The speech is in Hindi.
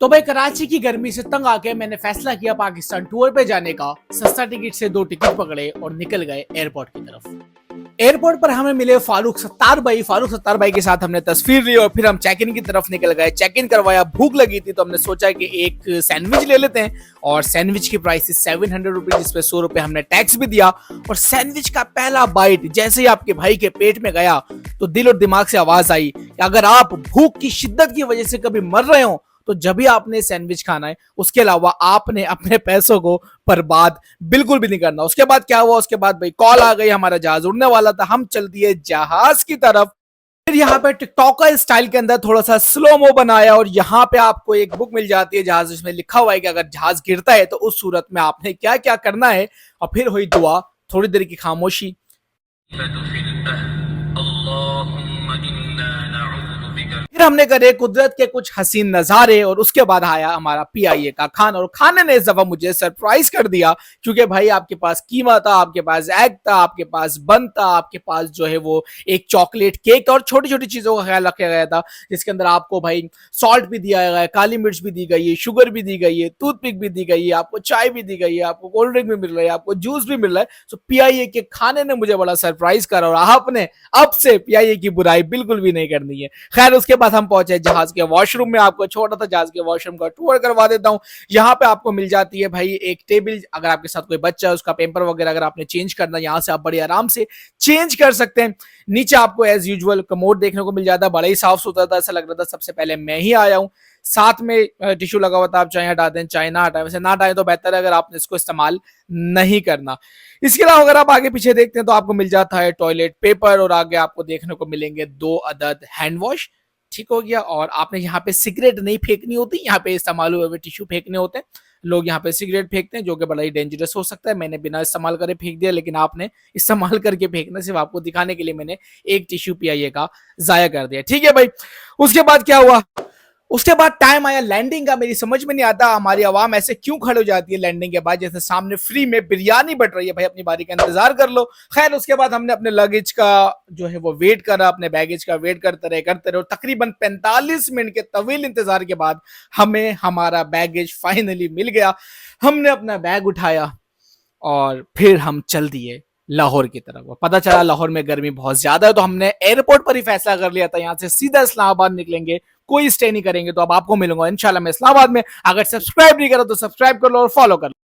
तो भाई कराची की गर्मी से तंग आके मैंने फैसला किया पाकिस्तान टूर पे जाने का। सस्ता टिकट से 2 टिकट पकड़े और निकल गए एयरपोर्ट की तरफ। एयरपोर्ट पर हमें मिले फारूक सत्तार भाई के साथ हमने तस्वीर ली और फिर हम चेक इन की तरफ निकल गए। चेक इन करवाया, भूख लगी थी तो हमने सोचा कि एक सैंडविच ले लेते हैं और सैंडविच की प्राइस थी 700 रुपीज, जिसपे 100 रुपए हमने टैक्स भी दिया। और सैंडविच का पहला बाइट जैसे ही आपके भाई के पेट में गया तो दिल और दिमाग से आवाज आई कि अगर आप भूख की शिद्दत की वजह से कभी मर रहे हो तो जब भी आपने सैंडविच खाना है, उसके अलावा आपने अपने पैसों को बर्बाद बिल्कुल भी नहीं करना। उसके बाद क्या हुआ, उसके बाद भाई कॉल आ गई, हमारा जहाज उड़ने वाला था, हम चल दिए जहाज की तरफ। फिर यहाँ पे टिकटॉकर स्टाइल के अंदर थोड़ा सा स्लो मो बनाया और यहाँ पे आपको एक बुक मिल जाती है जहाज, जिसमें लिखा हुआ है कि अगर जहाज गिरता है तो उस सूरत में आपने क्या क्या करना है। और फिर हुई दुआ, थोड़ी देर की खामोशी। फिर हमने करे कुदरत के कुछ हसीन नजारे और उसके बाद आया हमारा पीआईए का खाना। और खाने ने इस दफा मुझे सरप्राइज कर दिया, क्योंकि भाई आपके पास कीमा था, आपके पास एग था, आपके पास बन था, आपके पास जो है वो एक चॉकलेट केक और छोटी छोटी चीजों का ख्याल रखा गया था, जिसके अंदर आपको भाई सॉल्ट भी दिया गया है, काली मिर्च भी दी गई है, शुगर भी दी गई है, टूथपिक भी दी गई है, आपको चाय भी दी गई है, आपको कोल्ड ड्रिंक भी मिल रहा है, आपको जूस भी मिल रहा है। तो पीआईए के खाने ने मुझे बड़ा सरप्राइज करा और आपने अब से पीआईए की बुराई बिल्कुल भी नहीं करनी है। खैर उसके बाद हम पहुंचे जहाज के वॉशरूम में। आपको छोटा सा जहाज के वॉशरूम का टूर करवा देता हूं। यहाँ पे आपको मिल जाती है भाई एक टेबल, अगर आपके साथ कोई बच्चा है उसका पेपर वगैरह अगर आपने चेंज करना, यहाँ से आप बड़े आराम से चेंज कर सकते हैं। नीचे आपको एज यूजुअल कमोड देखने को मिल जाता है, बड़ा ही साफ सुथरा था, ऐसा लग रहा था सबसे पहले मैं ही आया हूँ। साथ में टिश्यू लगा हुआ था, आप चाहे हटा दें चाहे ना हटाएं, वैसे ना हटाएं तो बेहतर है अगर आपने इसको इस्तेमाल नहीं करना। इसके अलावा अगर आप आगे पीछे देखते हैं तो आपको मिल जाता है टॉयलेट पेपर और आगे आपको देखने को मिलेंगे 2 अदद हैंड वॉश। ठीक हो गया। और आपने यहाँ पे सिगरेट नहीं फेंकनी होती, यहाँ पे इस्तेमाल हुए हुए टिश्यू फेंकने होते हैं। लोग यहाँ पे सिगरेट फेंकते हैं जो कि बड़ा ही डेंजरस हो सकता है। मैंने बिना इस्तेमाल करे फेंक दिया, लेकिन आपने इस्तेमाल करके फेंकना, सिर्फ आपको दिखाने के लिए मैंने एक टिश्यू पीआईए का जाया कर दिया। ठीक है भाई। उसके बाद क्या हुआ, उसके बाद टाइम आया लैंडिंग का। मेरी समझ में नहीं आता हमारी आवाम ऐसे क्यों खड़े हो जाती है लैंडिंग के बाद, जैसे सामने फ्री में बिरयानी बट रही है, भाई अपनी बारी का इंतजार कर लो। खैर उसके बाद हमने अपने लगेज का जो है वो वेट करा, अपने बैगेज का वेट करते रहे और तकरीबन 45 मिनट के तवील इंतजार के बाद हमें हमारा बैगेज फाइनली मिल गया। हमने अपना बैग उठाया और फिर हम चल दिए लाहौर की तरफ। पता चला लाहौर में गर्मी बहुत ज्यादा है, तो हमने एयरपोर्ट पर ही फैसला कर लिया था यहाँ से सीधा इस्लामाबाद निकलेंगे, कोई स्टे नहीं करेंगे। तो अब आपको मिलूंगा इंशाल्लाह मैं इस्लामाबाद में। अगर सब्सक्राइब नहीं करा तो सब्सक्राइब कर लो और फॉलो कर लो।